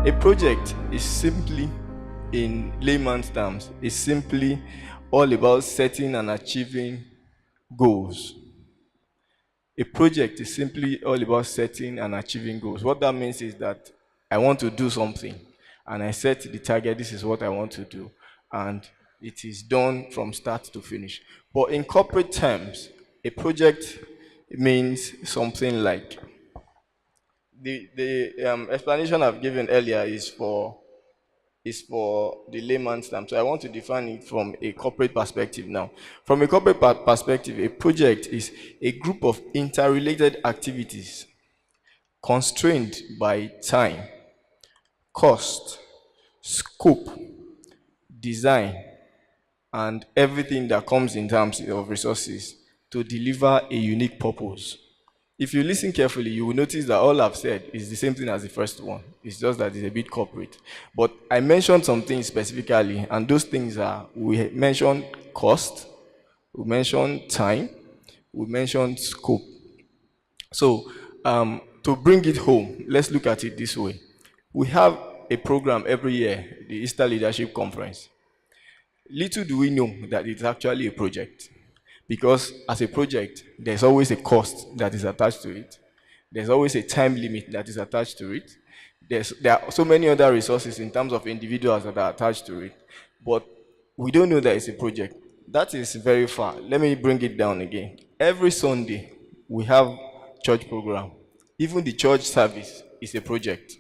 A project is simply, in layman's terms, is simply all about setting and achieving goals. A project is simply all about setting and achieving goals. What that means is that I want to do something and I set the target, this is what I want to do, and it is done from start to finish. But in corporate terms, a project means something like the explanation I've given earlier is for the layman's term. So I want to define it from a corporate perspective now. From a corporate perspective, a project is a group of interrelated activities constrained by time, cost, scope, design, and everything that comes in terms of resources to deliver a unique purpose. If you listen carefully, you will notice that all I've said is the same thing as the first one. It's just that it's a bit corporate. But I mentioned some things specifically, and those things are, we mentioned cost, we mentioned time, we mentioned scope. So to bring it home, let's look at it this way. We have a program every year, the Easter Leadership Conference. Little do we know that it's actually a project. Because as a project, there's always a cost that is attached to it. There's always a time limit that is attached to it. There are so many other resources in terms of individuals that are attached to it. But we don't know that it's a project. That is very far. Let me bring it down again. Every Sunday, we have church program. Even the church service is a project.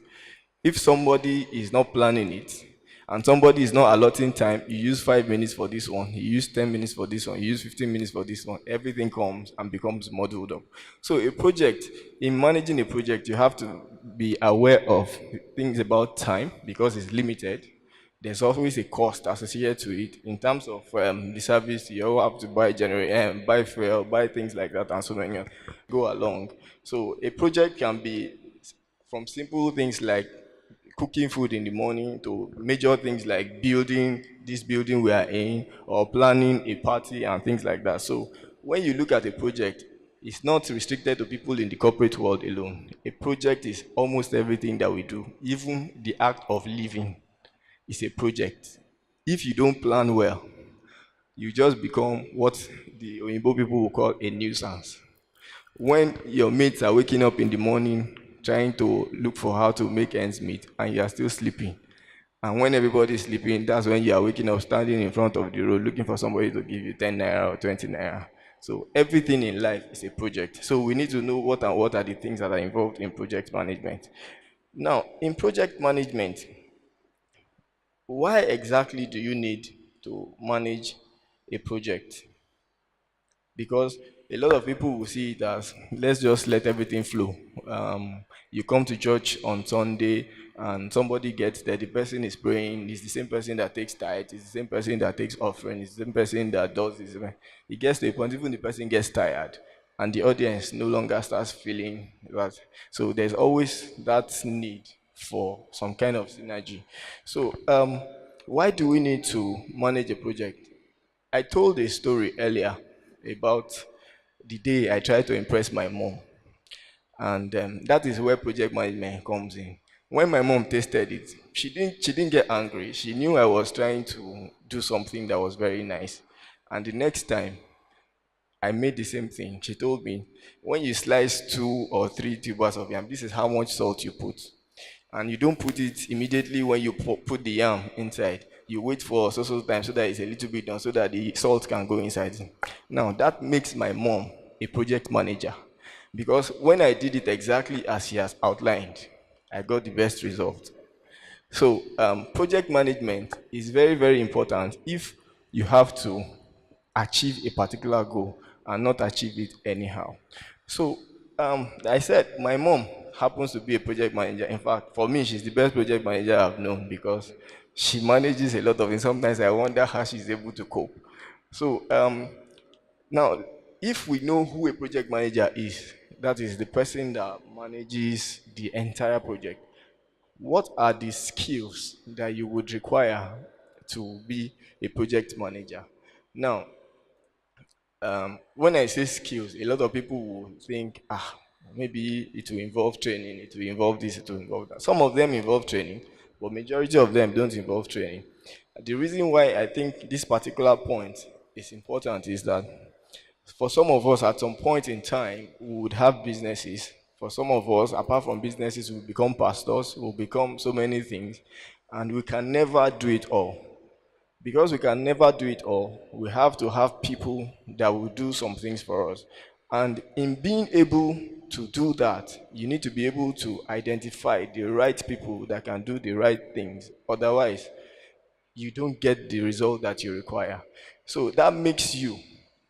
If somebody is not planning it, and somebody is not allotting time, you use 5 minutes for this one, you use 10 minutes for this one, you use 15 minutes for this one, everything comes and becomes modeled up. So a project, in managing a project, you have to be aware of things about time because it's limited. There's always a cost associated to it. In terms of the service, you have to buy generator, buy fuel, buy things like that, and so many go along. So a project can be from simple things like cooking food in the morning to major things like building this building we are in or planning a party and things like that. So when you look at a project, it's not restricted to people in the corporate world alone. A project is almost everything that we do. Even the act of living is a project. If you don't plan well, you just become what the Oyinbo people will call a nuisance. When your mates are waking up in the morning trying to look for how to make ends meet and you are still sleeping, and when everybody is sleeping, that's when you are waking up standing in front of the road looking for somebody to give you 10 naira or 20 naira. So everything in life is a project. So we need to know what are the things that are involved in project management. Now, in project management, why exactly do you need to manage a project? Because a lot of people will see it as, let's just let everything flow. You come to church on Sunday and somebody gets there, the person is praying, it's the same person that takes tithe, it's the same person that takes offering, it's the same person that does this. It gets to a point, even the person gets tired and the audience no longer starts feeling that. So there's always that need for some kind of synergy. So why do we need to manage a project? I told a story earlier about the day I tried to impress my mom. And that is where project management comes in. When my mom tasted it, she didn't get angry. She knew I was trying to do something that was very nice. And the next time, I made the same thing. She told me, when you slice 2 or 3 tubers of yam, this is how much salt you put. And you don't put it immediately when you put the yam inside. You wait for so time so that it's a little bit done so that the salt can go inside. Now, that makes my mom a project manager. Because when I did it exactly as she has outlined, I got the best result. So project management is very, very important if you have to achieve a particular goal and not achieve it anyhow. So I said my mom happens to be a project manager. In fact, for me, she's the best project manager I've known because she manages a lot of things. Sometimes I wonder how she's able to cope. So now, if we know who a project manager is, that is the person that manages the entire project, what are the skills that you would require to be a project manager? Now, when I say skills, a lot of people will think, maybe it will involve training, it will involve this, it will involve that. Some of them involve training, but majority of them don't involve training. The reason why I think this particular point is important is that for some of us, at some point in time, we would have businesses. For some of us, apart from businesses, we become pastors, we become so many things, and we can never do it all. Because we can never do it all, we have to have people that will do some things for us. And in being able to do that, you need to be able to identify the right people that can do the right things. Otherwise, you don't get the result that you require. So that makes you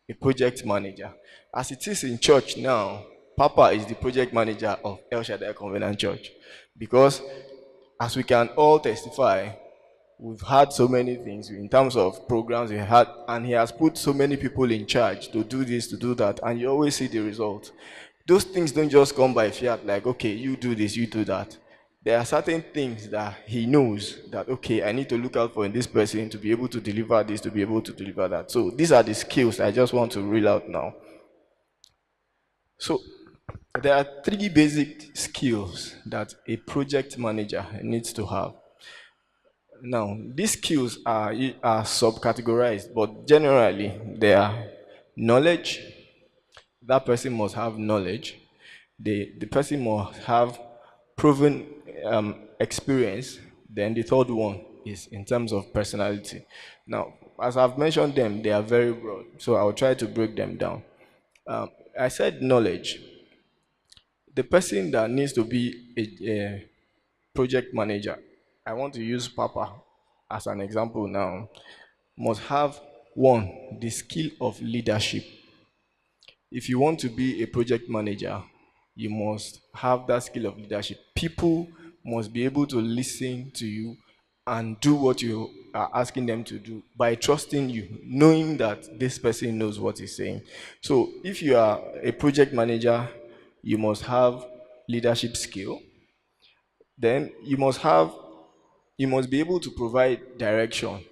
a project manager. As it is in church now, Papa is the project manager of El-Shaddai Covenant Church. Because as we can all testify, we've had so many things in terms of programs we had, and he has put so many people in charge to do this, to do that, and you always see the result. Those things don't just come by fiat, like, okay, you do this, you do that. There are certain things that he knows that, okay, I need to look out for in this person to be able to deliver this, to be able to deliver that. So these are the skills I just want to reel out now. So there are three basic skills that a project manager needs to have. Now, these skills are subcategorized, but generally they are knowledge. That person must have knowledge. The person must have proven experience. Then the third one is in terms of personality. Now, as I've mentioned them, they are very broad, so I'll try to break them down. I said knowledge. The person that needs to be a project manager, I want to use Papa as an example now, must have one, the skill of leadership. If you want to be a project manager, you must have that skill of leadership. People must be able to listen to you and do what you are asking them to do by trusting you, knowing that this person knows what he's saying. So if you are a project manager, you must have leadership skill. Then you must be able to provide direction.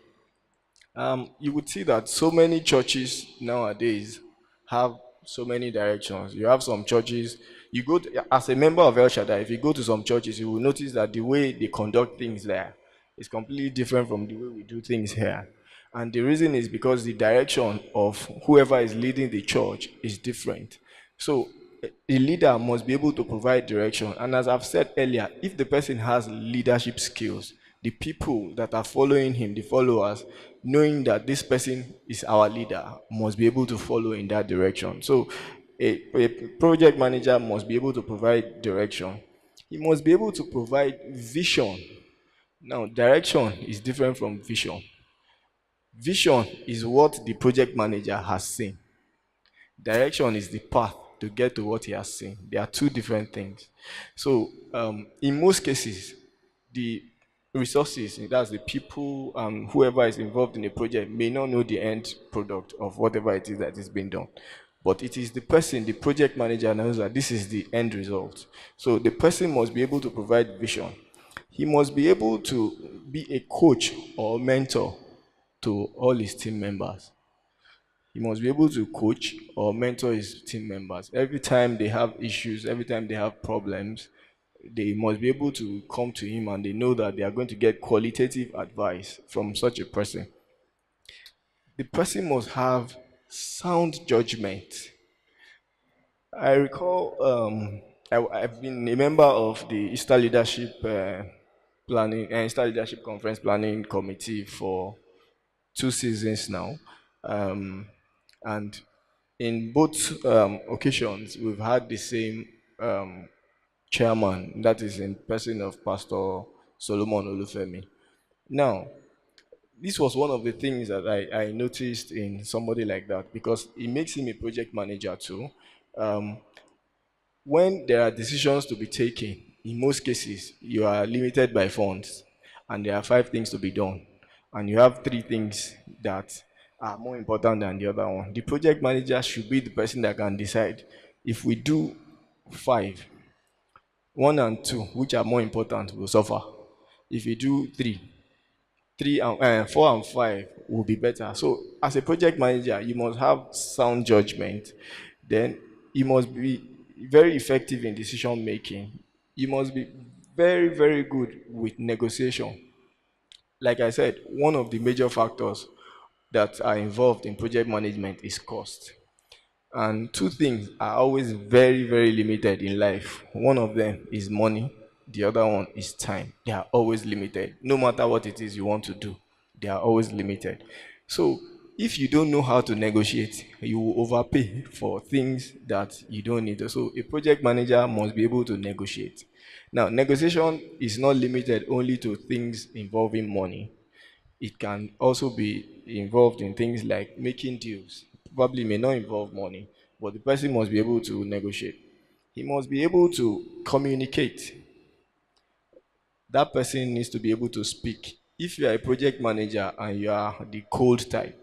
You would see that so many churches nowadays have so many directions. You have some churches, you go to, as a member of El-Shaddai, if you go to some churches, you will notice that the way they conduct things there is completely different from the way we do things here. And the reason is because the direction of whoever is leading the church is different. So a leader must be able to provide direction. And as I've said earlier, if the person has leadership skills, the people that are following him, the followers, knowing that this person is our leader, must be able to follow in that direction. So a project manager must be able to provide direction. He must be able to provide vision. Now, direction is different from vision. Vision is what the project manager has seen. Direction is the path to get to what he has seen. They are two different things. So, in most cases, the resources, that's the people, whoever is involved in the project, may not know the end product of whatever it is that is being done. But it is the person, the project manager, knows that this is the end result. So the person must be able to provide vision. He must be able to be a coach or mentor to all his team members. He must be able to coach or mentor his team members. Every time they have issues, every time they have problems, they must be able to come to him and they know that they are going to get qualitative advice from such a person. The person must have sound judgment. I recall I've been a member of the Easter Leadership Easter Leadership Conference Planning Committee for 2 seasons now. And in both occasions, we've had the same chairman, that is in person of Pastor Solomon Olufemi. Now, this was one of the things that I noticed in somebody like that because it makes him a project manager too. When there are decisions to be taken, in most cases, you are limited by funds and there are 5 things to be done. And you have 3 things that are more important than the other one. The project manager should be the person that can decide if we do 5, 1 and 2, which are more important, will suffer. If you do 4 and 5 will be better. So, as a project manager, you must have sound judgment. Then, you must be very effective in decision making. You must be very, very good with negotiation. Like I said, one of the major factors that are involved in project management is cost. And two things are always very, very limited in life. One of them is money, the other one is time. They are always limited. No matter what it is you want to do, they are always limited. So, if you don't know how to negotiate, you will overpay for things that you don't need. So, a project manager must be able to negotiate. Now, negotiation is not limited only to things involving money. It can also be involved in things like making deals. Probably may not involve money, but the person must be able to negotiate. He must be able to communicate. That person needs to be able to speak. If you are a project manager and you are the cold type,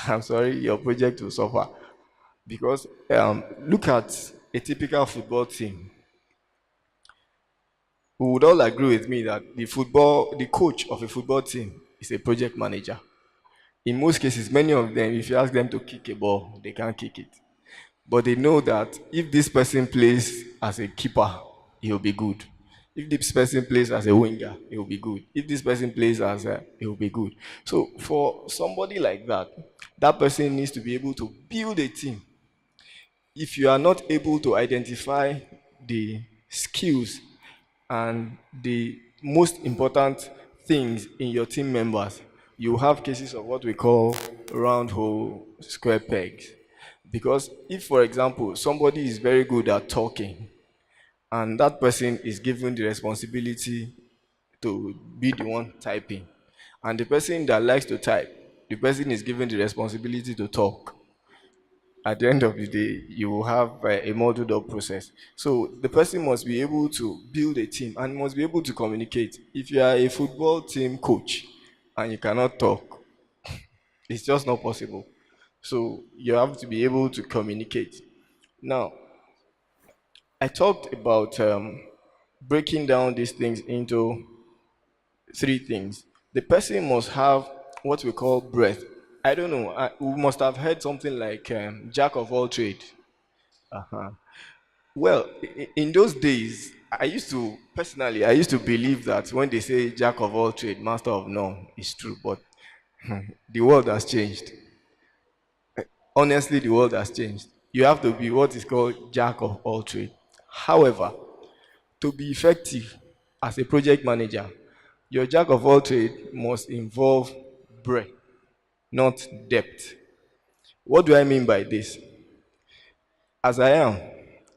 I'm sorry, your project will suffer. Because look at a typical football team. We would all agree with me that the coach of a football team is a project manager. In most cases, many of them, if you ask them to kick a ball, they can't kick it. But they know that if this person plays as a keeper, he'll be good. If this person plays as a winger, he'll be good. If this person plays as a, he'll be good. So for somebody like that, that person needs to be able to build a team. If you are not able to identify the skills and the most important things in your team members, you have cases of what we call round hole square pegs. Because if, for example, somebody is very good at talking and that person is given the responsibility to be the one typing, and the person that likes to type, the person is given the responsibility to talk, at the end of the day, you will have a modeled up process. So the person must be able to build a team and must be able to communicate. If you are a football team coach and you cannot talk, it's just not possible. So you have to be able to communicate. Now, I talked about breaking down these things into three things. The person must have what we call breadth. I don't know. We must have heard something like jack of all trade. Uh-huh. Well, in those days, I used to believe that when they say jack of all trade, master of none, it's true, but the world has changed. Honestly, the world has changed. You have to be what is called jack of all trade. However, to be effective as a project manager, your jack of all trade must involve breadth, not depth. What do I mean by this? As I am,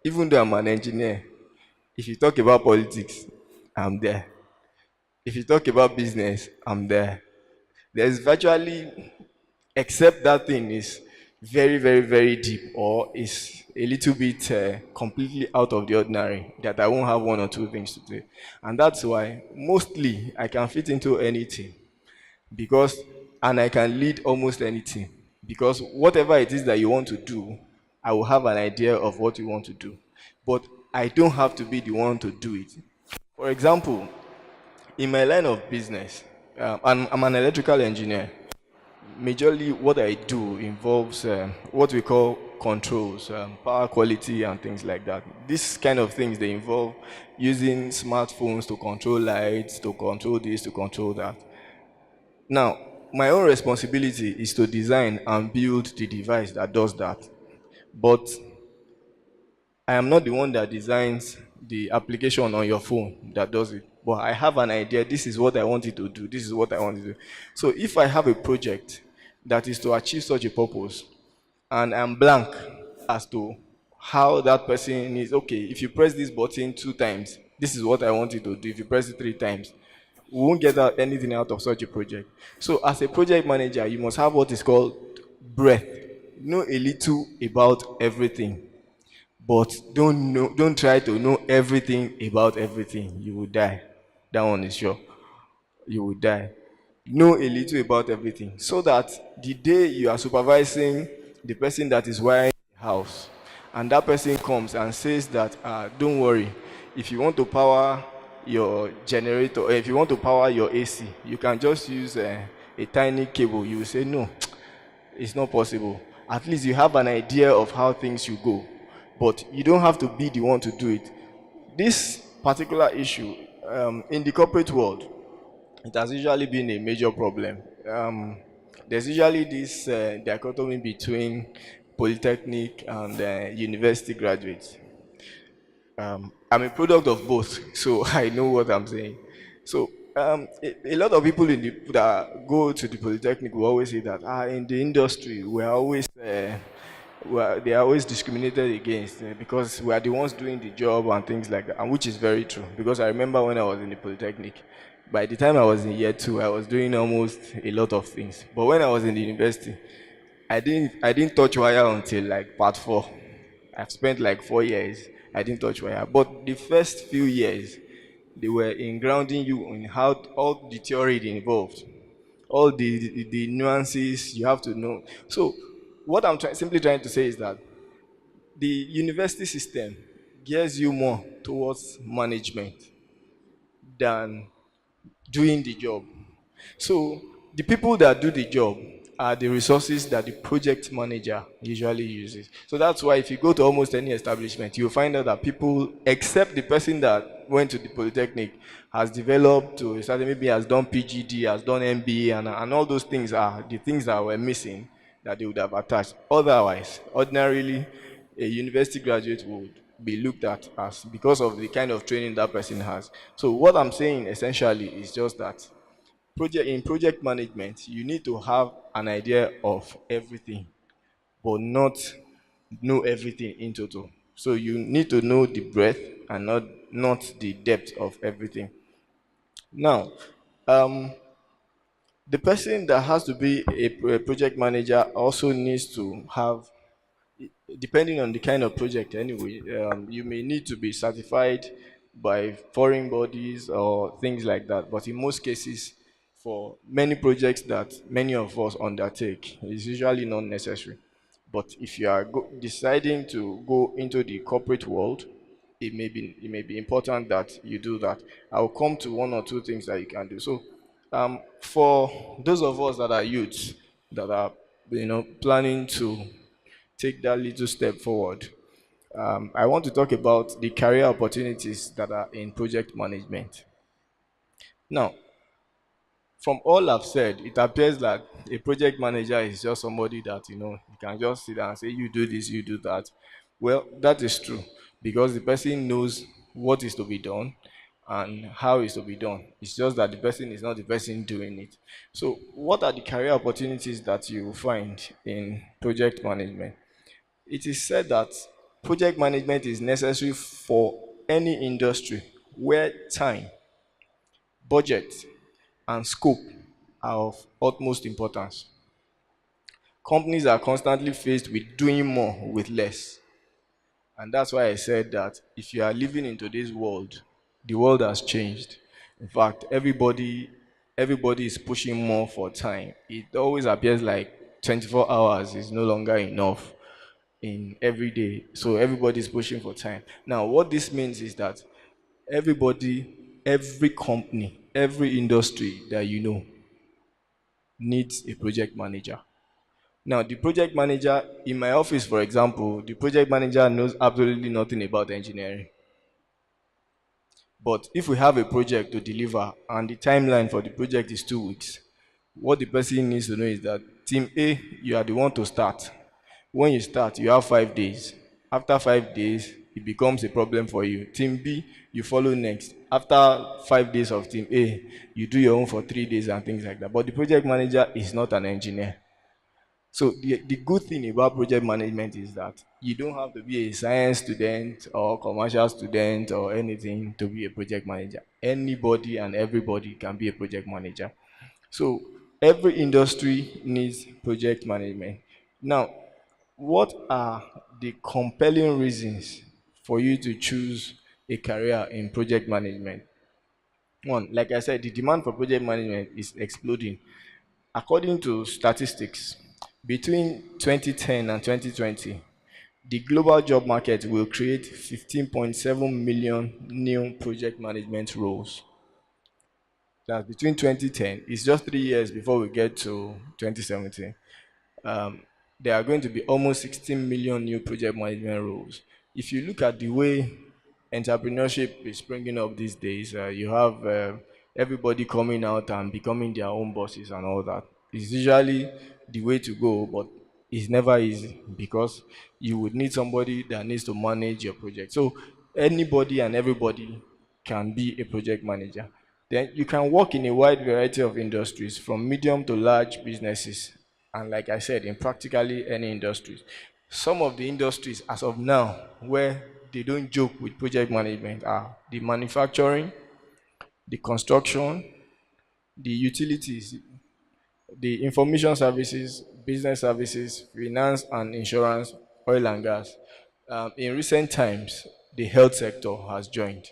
even though I'm an engineer, if you talk about politics, I'm there. If you talk about business, I'm there. There's virtually, except that thing is very, very, very deep or is a little bit completely out of the ordinary, that I won't have one or two things to do. And that's why mostly I can fit into anything because, and I can lead almost anything because whatever it is that you want to do, I will have an idea of what you want to do. But I don't have to be the one to do it. For example, in my line of business, I'm an electrical engineer. Majorly, what I do involves what we call controls, power quality, and things like that. These kind of things they involve using smartphones to control lights, to control this, to control that. Now, my own responsibility is to design and build the device that does that. But I am not the one that designs the application on your phone that does it. But I have an idea. This is what I want it to do. This is what I want to do. So if I have a project that is to achieve such a purpose, and I'm blank as to how that person is, okay, if you press this button two times, this is what I want you to do. If you press it three times, we won't get anything out of such a project. So as a project manager, you must have what is called breadth. Know a little about everything, but don't try to know everything about everything. You will die. That one is sure. You will die. Know a little about everything so that the day you are supervising the person that is wiring the house and that person comes and says that don't worry, if you want to power your generator or if you want to power your AC, you can just use a tiny cable. You will say no, it's not possible. At least you have an idea of how things should go, but you don't have to be the one to do it. this particular issue in the corporate world, it has usually been a major problem. There's usually this dichotomy between polytechnic and university graduates. I'm a product of both, so I know what I'm saying. So a lot of people that go to the polytechnic will always say that in the industry they are always discriminated against because we are the ones doing the job and things like that, and which is very true. Because I remember when I was in the polytechnic, by the time I was in year two, I was doing almost a lot of things. But when I was in the university, I didn't touch wire until like part four. I've spent like 4 years. I didn't touch wire. But the first few years, they were in grounding you in how all the theory involved, all the nuances you have to know. So what simply trying to say is that the university system gears you more towards management than doing the job. So the people that do the job are the resources that the project manager usually uses. So that's why if you go to almost any establishment, you'll find out that people, except the person that went to the polytechnic, has developed to a certain, maybe has done PGD, has done MBA, and all those things are the things that were missing that they would have attached. Otherwise, ordinarily, a university graduate would be looked at as because of the kind of training that person has. So what I'm saying essentially is just that project management, you need to have an idea of everything, but not know everything in total. So you need to know the breadth and not the depth of everything. Now, um, the person that has to be a project manager also needs to have, depending on the kind of project anyway, you may need to be certified by foreign bodies or things like that. But in most cases, for many projects that many of us undertake, it's usually not necessary. But if you are deciding to go into the corporate world, it may be important that you do that. I'll come to one or two things that you can do. So, for those of us that are youths that are planning to take that little step forward, I want to talk about the career opportunities that are in project management. Now, from all I've said, it appears that a project manager is just somebody that you can just sit down and say, "You do this, you do that." Well, that is true because the person knows what is to be done and how is to be done. It's just that the person is not the person doing it. So, what are the career opportunities that you will find in project management? It is said that project management is necessary for any industry where time, budget, and scope are of utmost importance. Companies are constantly faced with doing more with less. And that's why I said that if you are living in today's world, the world has changed. In fact, everybody is pushing more for time. It always appears like 24 hours is no longer enough in every day. So everybody is pushing for time. Now, what this means is that every company, every industry that you know needs a project manager. Now, the project manager in my office, for example, the project manager knows absolutely nothing about engineering. But if we have a project to deliver and the timeline for the project is 2 weeks, what the person needs to know is that team A, you are the one to start. When you start, you have 5 days. After 5 days, it becomes a problem for you. Team B, you follow next. After 5 days of team A, you do your own for 3 days and things like that. But the project manager is not an engineer. So the good thing about project management is that you don't have to be a science student or commercial student or anything to be a project manager. Anybody and everybody can be a project manager. So every industry needs project management. Now, what are the compelling reasons for you to choose a career in project management? One, like I said, the demand for project management is exploding. According to statistics, between 2010 and 2020, the global job market will create 15.7 million new project management roles. That's between 2010, it's just 3 years before we get to 2017. Um, there are going to be almost 16 million new project management roles. If you look at the way entrepreneurship is springing up these days. You have everybody coming out and becoming their own bosses and all that. It's usually the way to go, but it's never easy because you would need somebody that needs to manage your project. So anybody and everybody can be a project manager. Then you can work in a wide variety of industries from medium to large businesses. And like I said, in practically any industries. Some of the industries as of now where they don't joke with project management are the manufacturing, the construction, the utilities, the information services, business services, finance and insurance, oil and gas. In recent times, the health sector has joined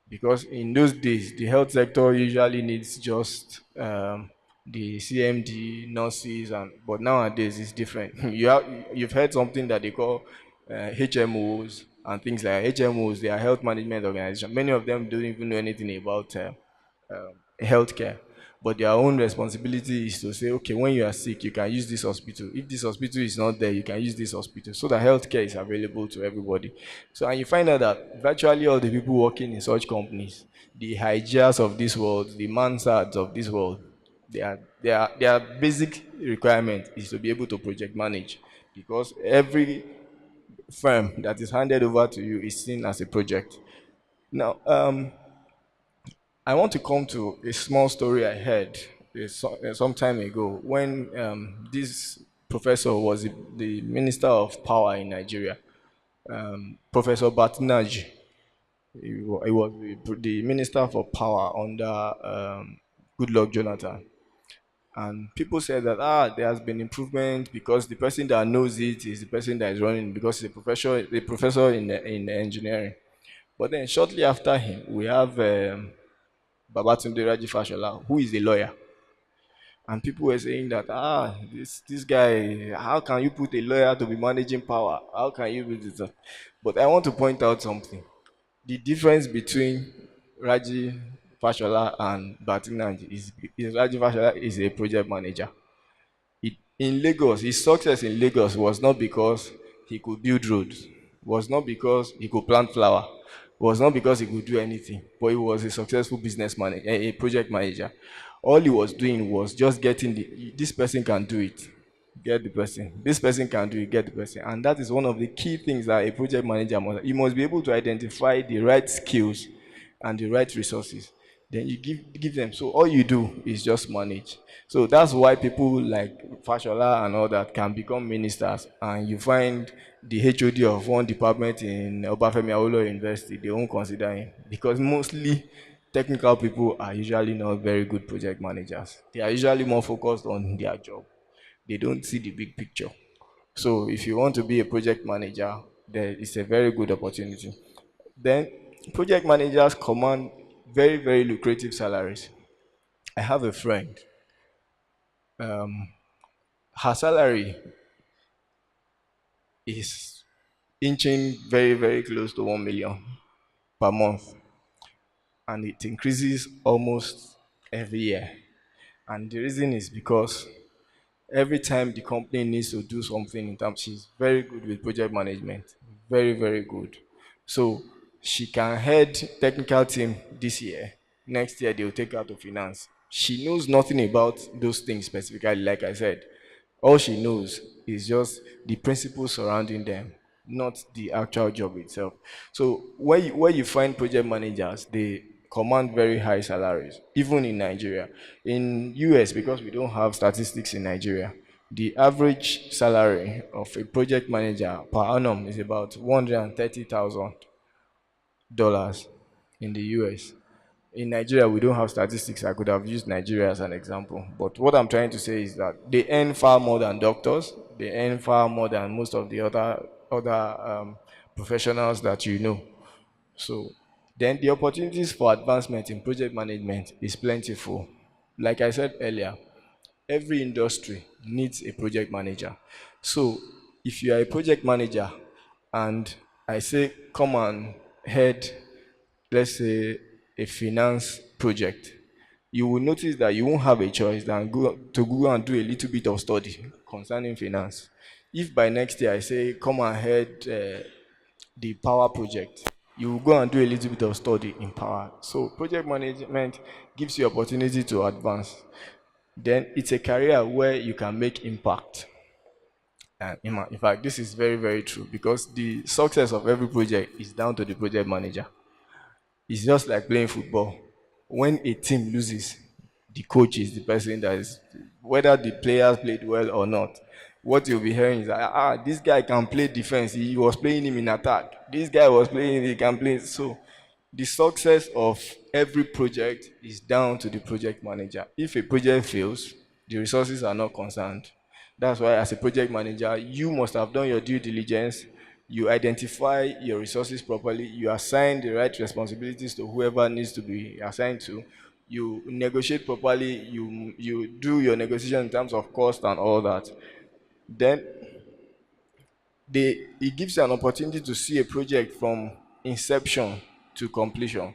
because in those days the health sector usually needs just the CMD nurses, and but nowadays it's different. You've heard something that they call HMOs and things like that. HMOs. They are health management organization. Many of them don't even know anything about healthcare. But their own responsibility is to say, okay, when you are sick, you can use this hospital. If this hospital is not there, you can use this hospital. So that healthcare is available to everybody. So, and you find out that virtually all the people working in such companies, the hygias of this world, the mansards of this world, their basic requirement is to be able to project manage, because every firm that is handed over to you is seen as a project. Now, I want to come to a small story I heard some time ago when this professor was the Minister of Power in Nigeria, Professor Batnaj. He was the Minister for Power under Goodluck Jonathan. And people said that there has been improvement because the person that knows it is the person that is running, because the professor in engineering. But then shortly after him, we have Babatunde Raji Fashola, who is a lawyer. And people were saying that, this guy, how can you put a lawyer to be managing power? How can you do this? But I want to point out something. The difference between Raji Fashola and Batinanji is Raji Fashola is a project manager. In Lagos, his success in Lagos was not because he could build roads, was not because he could plant flower, was not because he could do anything, but he was a successful business manager, a project manager. All he was doing was just getting this person can do it, get the person. This person can do it, get the person. And that is one of the key things that a project manager must. You must be able to identify the right skills and the right resources. Then you give them. So all you do is just manage. So that's why people like Fashola and all that can become ministers, and you find the HOD of one department in Obafemi Awolowo University, they won't consider him because mostly technical people are usually not very good project managers. They are usually more focused on their job. They don't see the big picture. So if you want to be a project manager, there is a very good opportunity. Then project managers command very, very lucrative salaries. I have a friend. Her salary is inching very, very close to 1 million per month, and it increases almost every year. And the reason is because every time the company needs to do something in terms, she's very good with project management, very, very good. So she can head technical team this year. Next year they will take her to finance. She knows nothing about those things specifically, like I said. All she knows is just the principles surrounding them, not the actual job itself. So where you find project managers, they command very high salaries, even in Nigeria. In US, because we don't have statistics in Nigeria, the average salary of a project manager per annum is about $130,000 in the US. In Nigeria, we don't have statistics. I could have used Nigeria as an example. But what I'm trying to say is that they earn far more than doctors. They earn far more than most of the other professionals that you know. So then the opportunities for advancement in project management is plentiful. Like I said earlier, every industry needs a project manager. So if you are a project manager and I say come and head, let's say, a finance project, you will notice that you won't have a choice than go and do a little bit of study concerning finance. If by next year I say come and head the power project, you go and do a little bit of study in power. So project management gives you opportunity to advance. Then it's a career where you can make impact. And in fact, this is very, very true because the success of every project is down to the project manager. It's just like playing football. When a team loses, the coach is the person that is, whether the players played well or not. What you'll be hearing is that, this guy can play defense. He was playing him in attack. This guy was playing, he can play. So the success of every project is down to the project manager. If a project fails, the resources are not concerned. That's why, as a project manager, you must have done your due diligence. You identify your resources properly. You assign the right responsibilities to whoever needs to be assigned to. You negotiate properly. You do your negotiation in terms of cost and all that. Then it gives you an opportunity to see a project from inception to completion.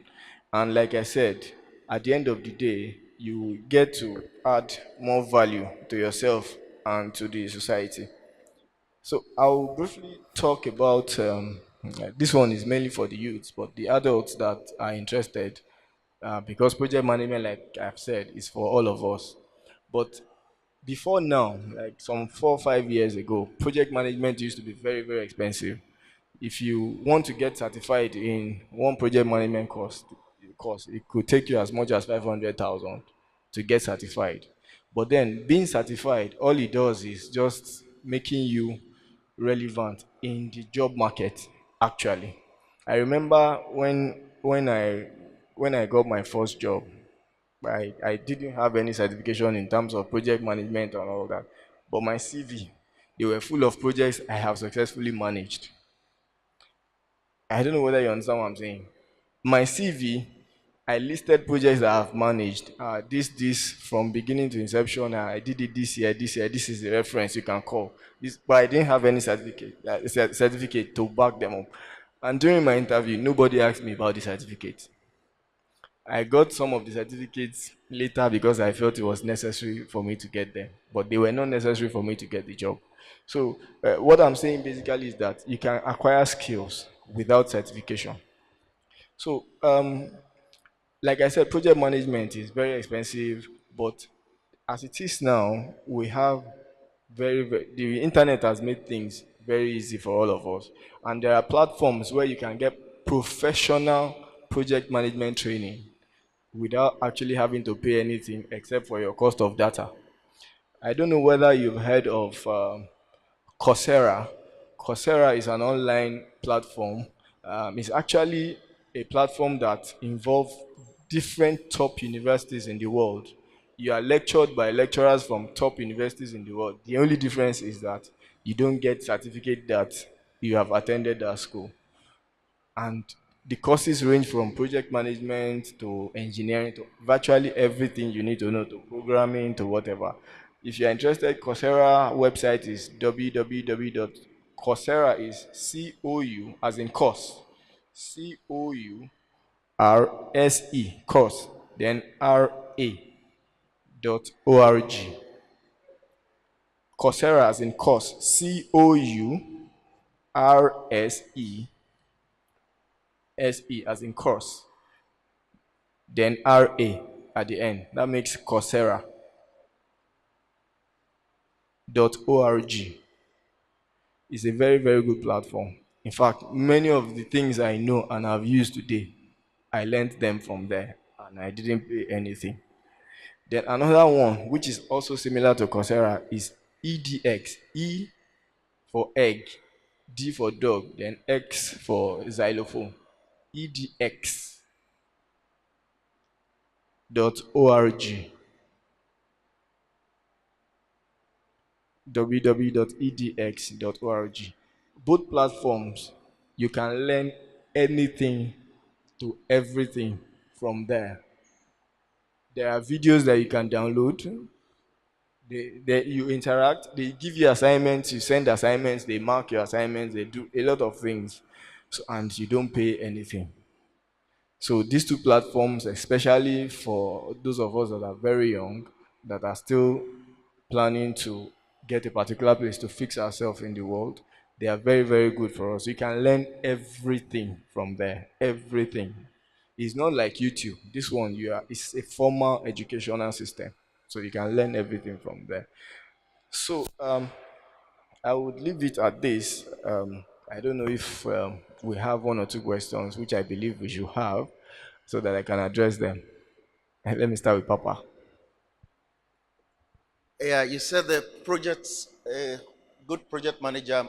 And like I said, at the end of the day, you get to add more value to yourself and to the society. So I'll briefly talk about this one is mainly for the youths, but the adults that are interested, because project management, like I've said, is for all of us. But before now, like some 4 or 5 years ago, project management used to be very, very expensive. If you want to get certified in one project management course, it could take you as much as 500,000 to get certified. But then being certified, all it does is just making you relevant in the job market. Actually, I remember when I got my first job, I didn't have any certification in terms of project management and all that. But my CV, they were full of projects I have successfully managed. I don't know whether you understand what I'm saying. My CV, I listed projects that I've managed. This from beginning to inception. I did it this year, this year. This is the reference you can call. But I didn't have any certificate to back them up. And during my interview, nobody asked me about the certificate. I got some of the certificates later because I felt it was necessary for me to get them, but they were not necessary for me to get the job. So, what I'm saying basically is that you can acquire skills without certification. So, like I said, project management is very expensive, but as it is now, we have the internet has made things very easy for all of us, and there are platforms where you can get professional project management training without actually having to pay anything except for your cost of data. I don't know whether you've heard of Coursera. Coursera is an online platform. It's actually a platform that involves different top universities in the world. You are lectured by lecturers from top universities in the world. The only difference is that you don't get certificate that you have attended that school. And the courses range from project management to engineering to virtually everything you need to know, to programming to whatever. If you're interested, Coursera website is www.coursera is COU as in course, COURSE course, then RA.org. Coursera as in course, COURSE as in course, then RA at the end. That makes Coursera.org. It's a very, very good platform. In fact, many of the things I know and have used today, I learned them from there and I didn't pay anything. Then another one, which is also similar to Coursera, is EDX. E for egg, D for dog, then X for xylophone. EDX.org. www.edx.org. Both platforms, you can learn anything to everything from there. There are videos that you can download. You interact. They give you assignments. You send assignments. They mark your assignments. They do a lot of things, and you don't pay anything. So these two platforms, especially for those of us that are very young, that are still planning to get a particular place to fix ourselves in the world, They are very, very good for us. You can learn everything from there. Everything. It's not like YouTube. This one, it's a formal educational system. So you can learn everything from there. So I would leave it at this. I don't know if we have one or two questions, which I believe we should have, so that I can address them. Let me start with Papa. Yeah, you said the project, a good project manager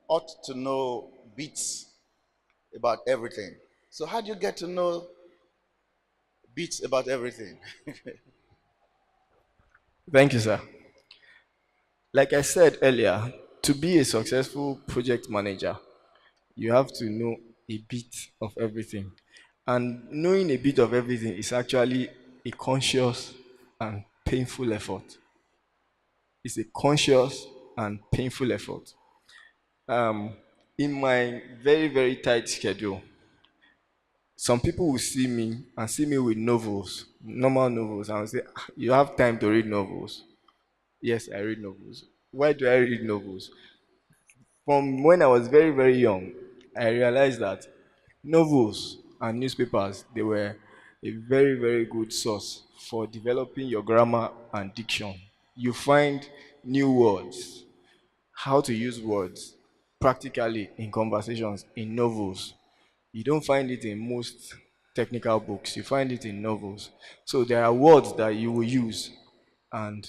ought to know bits about everything. So how do you get to know bits about everything? Thank you, sir. Like I said earlier, to be a successful project manager, you have to know a bit of everything. And knowing a bit of everything is actually a conscious and painful effort. It's a conscious and painful effort. Um, in my very, very tight schedule, some people will see me and see me with novels, normal novels, and will say, "Ah, you have time to read novels." Yes, I read novels. Why do I read novels? From when I was very, very young, I realized that novels and newspapers, they were a very, very good source for developing your grammar and diction. You find new words, how to use words practically in conversations in novels. You don't find it in most technical books, you find it in novels. So there are words that you will use, and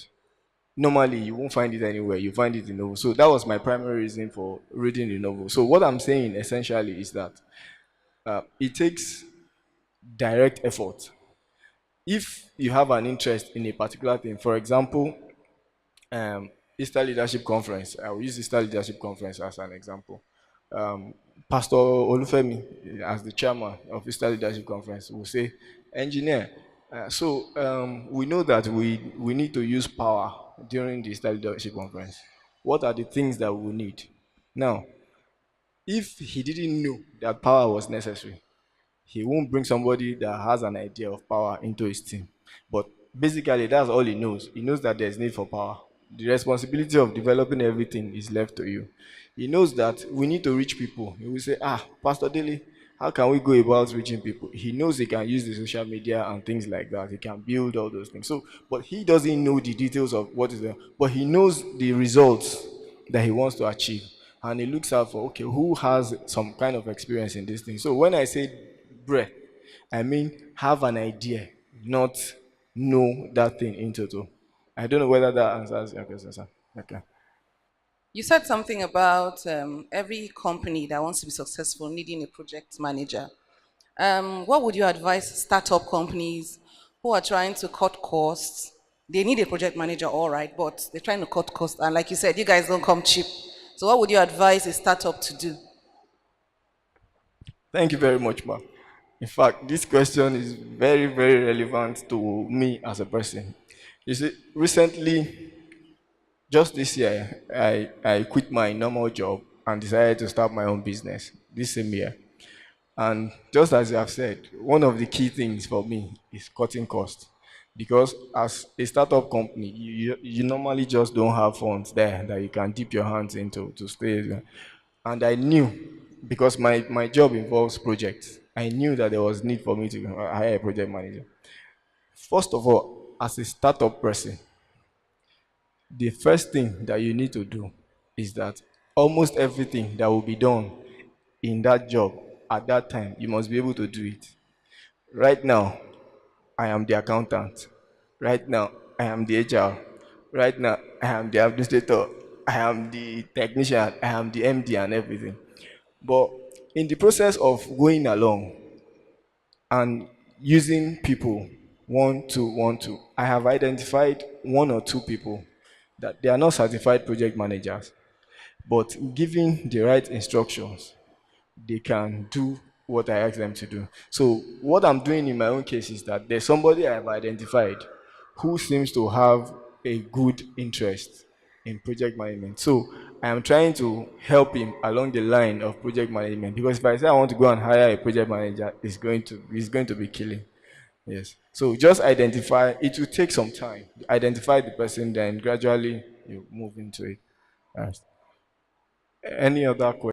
normally you won't find it anywhere. You find it in novels. So that was my primary reason for reading the novel. So what I'm saying essentially is that it takes direct effort. If you have an interest in a particular thing, for example, um, Easter Leadership Conference. I will use Easter Leadership Conference as an example. Um, Pastor Olufemi, as the chairman of Easter Leadership Conference, will say, "Engineer, we know that we need to use power during the Easter Leadership Conference. What are the things that we need?" Now, if he didn't know that power was necessary, he won't bring somebody that has an idea of power into his team. But basically, that's all he knows. He knows that there's need for power. The responsibility of developing everything is left to you. He knows that we need to reach people. He will say, Pastor Daly, how can we go about reaching people? He knows he can use the social media and things like that. He can build all those things. So, but he doesn't know the details of what is there. But he knows the results that he wants to achieve. And he looks out for, okay, who has some kind of experience in this thing. So when I say breadth, I mean have an idea, not know that thing in total. I don't know whether that answers your question, sir. Okay. You said something about every company that wants to be successful needing a project manager. What would you advise startup companies who are trying to cut costs? They need a project manager, all right, but they're trying to cut costs. And like you said, you guys don't come cheap. So, what would you advise a startup to do? Thank you very much, ma'am. In fact, this question is very, very relevant to me as a person. You see, recently, just this year, I quit my normal job and decided to start my own business this same year. And just as you have said, one of the key things for me is cutting costs. Because as a startup company, you normally just don't have funds there that you can dip your hands into to stay there. And I knew, because my job involves projects, I knew that there was need for me to hire a project manager. First of all, as a startup person, the first thing that you need to do is that almost everything that will be done in that job at that time, you must be able to do it. Right now, I am the accountant. Right now, I am the HR. Right now, I am the administrator. I am the technician. I am the MD and everything. But in the process of going along and using people, one, two, I have identified one or two people that they are not certified project managers, but given the right instructions, they can do what I ask them to do. So what I'm doing in my own case is that there's somebody I've identified who seems to have a good interest in project management. So I am trying to help him along the line of project management, because if I say I want to go and hire a project manager, it's going to be killing. Yes. So just identify. It will take some time. Identify the person, then gradually you move into it. Yes. Any other question?